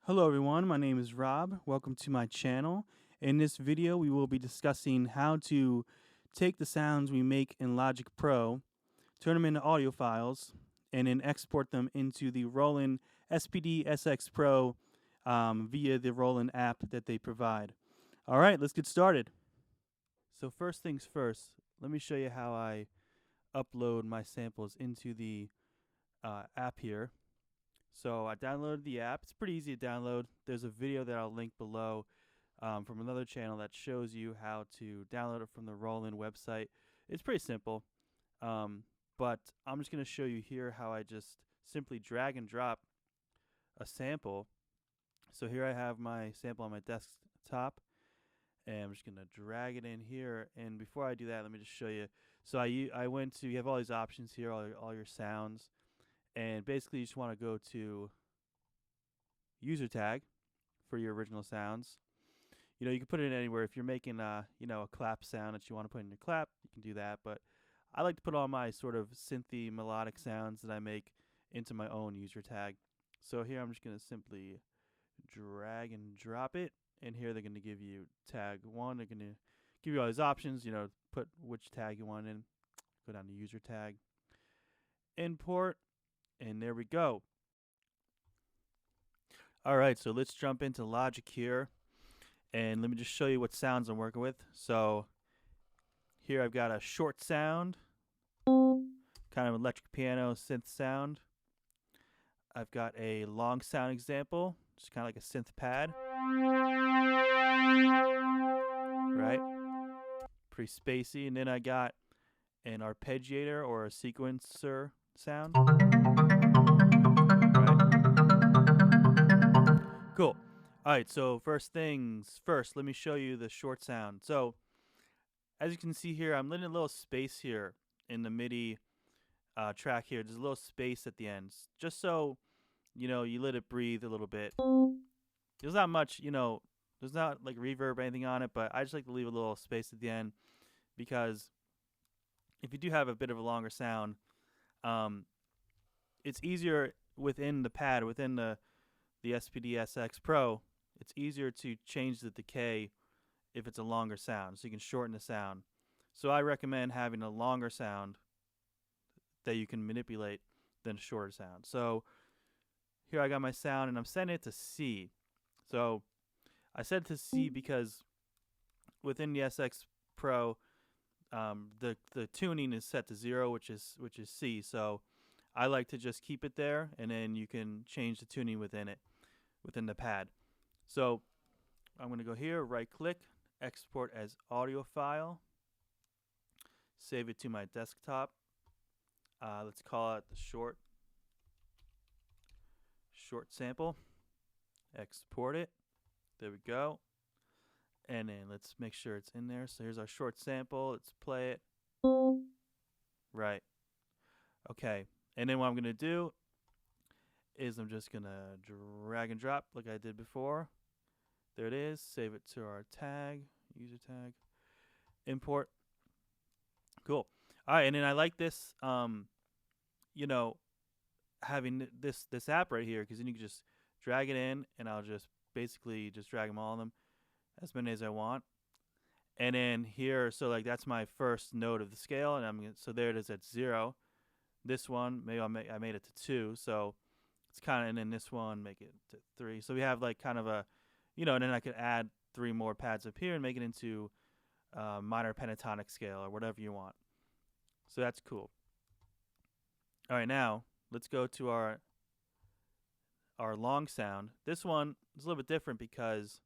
Hello everyone, my name is Rob. Welcome to my channel. In this video we will be discussing how to take the sounds we make in Logic Pro, turn them into audio files, and then export them into the Roland SPD SX Pro via the Roland app that they provide. Alright, let's get started. So first things first, let me show you how I upload my samples into the app here. So I downloaded the app. It's pretty easy to download. There's a video that I'll link below from another channel that shows you how to download it from the Roland website. It's pretty simple, but I'm just going to show you here how I just simply drag and drop a sample. So here I have my sample on my desktop, and I'm just going to drag it in here. And before I do that, let me just show you. So I went to, you have all these options here, all your sounds. And basically, you just want to go to user tag for your original sounds. You know, you can put it in anywhere. If you're making a clap sound that you want to put in your clap, you can do that. But I like to put all my sort of synthy melodic sounds that I make into my own user tag. So here I'm just going to simply drag and drop it. And here they're going to give you tag 1. They're going to give you all these options. You know, put which tag you want in. Go down to user tag, import. And there we go. Alright, so let's jump into Logic here. And let me just show you what sounds I'm working with. So here I've got a short sound, kind of electric piano synth sound. I've got a long sound example, just kind of like a synth pad. Right? Pretty spacey. And then I got an arpeggiator or a sequencer sound. Right. Cool. Alright, so first things first, let me show you the short sound. So as you can see here, I'm letting a little space here in the MIDI track here. There's a little space at the end, just so you let it breathe a little bit. There's not much, there's not like reverb or anything on it, but I just like to leave a little space at the end because if you do have a bit of a longer sound, it's easier within the pad, within the SPD SX Pro. It's easier to change the decay if it's a longer sound, so you can shorten the sound. So I recommend having a longer sound that you can manipulate than a shorter sound. So here I got my sound, and I'm setting it to C. So I set it to C because within the SX Pro, the tuning is set to 0, which is C. So I like to just keep it there, and then you can change the tuning within it, within the pad. So I'm going to go here, right click, export as audio file, save it to my desktop. Let's call it the short sample. Export it. There we go. And then let's make sure it's in there. So here's our short sample. Let's play it. Right. Okay. And then what I'm going to do is I'm just going to drag and drop like I did before. There it is. Save it to our tag, user tag, import. Cool. All right, and then I like this, having this app right here, because then you can just drag it in, and I'll just basically just drag them all of them, as many as I want. And then here, so like that's my first note of the scale, and so there it is at 0. This one, maybe I made it to 2, so it's kind of, and then this one, make it to 3. So we have like kind of a, and then I could add 3 more pads up here and make it into minor pentatonic scale or whatever you want. So that's cool. All right, now let's go to our long sound. This one is a little bit different because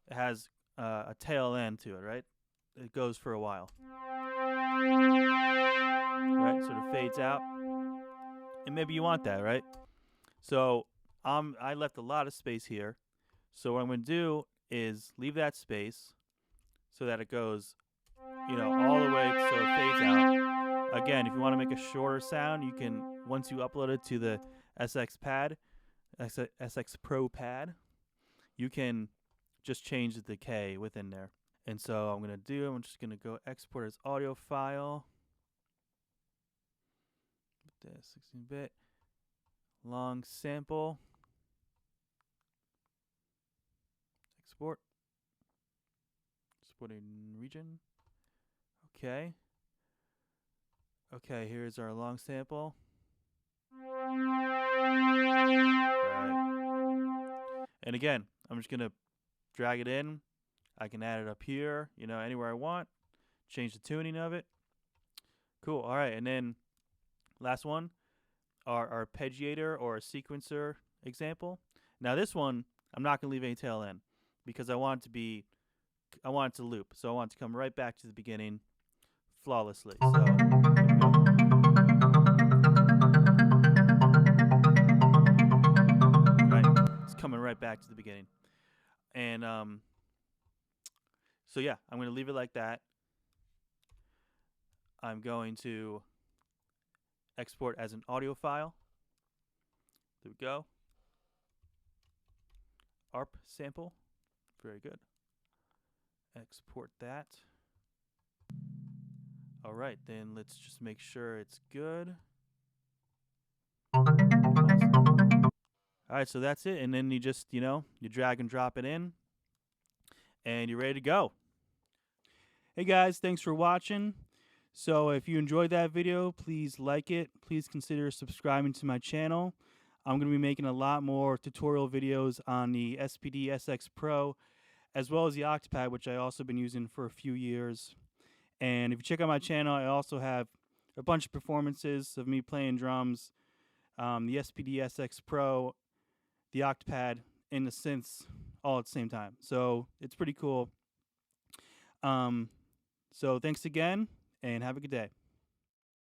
it has a tail end to it, right? It goes for a while. Right, sort of fades out. And maybe you want that, right? So I left a lot of space here. So what I'm going to do is leave that space so that it goes, all the way so it fades out. Again, if you want to make a shorter sound, you can, once you upload it to the SX Pro pad, you can just change the decay within there. And so I'm just going to go export as audio file. The 16-bit long sample. export. Exporting region. Okay. Okay, here's our long sample. Right. And again, I'm just gonna drag it in. I can add it up here, you know, anywhere I want. Change the tuning of it. Cool. All right, and then last one, our arpeggiator or a sequencer example. Now this one, I'm not gonna leave any tail in because I want it to loop. So I want it to come right back to the beginning flawlessly. So here we go. Right, it's coming right back to the beginning. And so yeah, I'm gonna leave it like that. I'm going to export as an audio file. There we go. ARP sample. Very good. Export that. All right, then let's just make sure it's good. Awesome. All right, so that's it. And then you just, you drag and drop it in and you're ready to go. Hey guys, thanks for watching. So if you enjoyed that video, please like it. Please consider subscribing to my channel. I'm going to be making a lot more tutorial videos on the SPD SX Pro, as well as the Octapad, which I also been using for a few years. And if you check out my channel, I also have a bunch of performances of me playing drums, the SPD SX Pro, the Octapad, and the synths all at the same time. So it's pretty cool. So thanks again, and have a good day.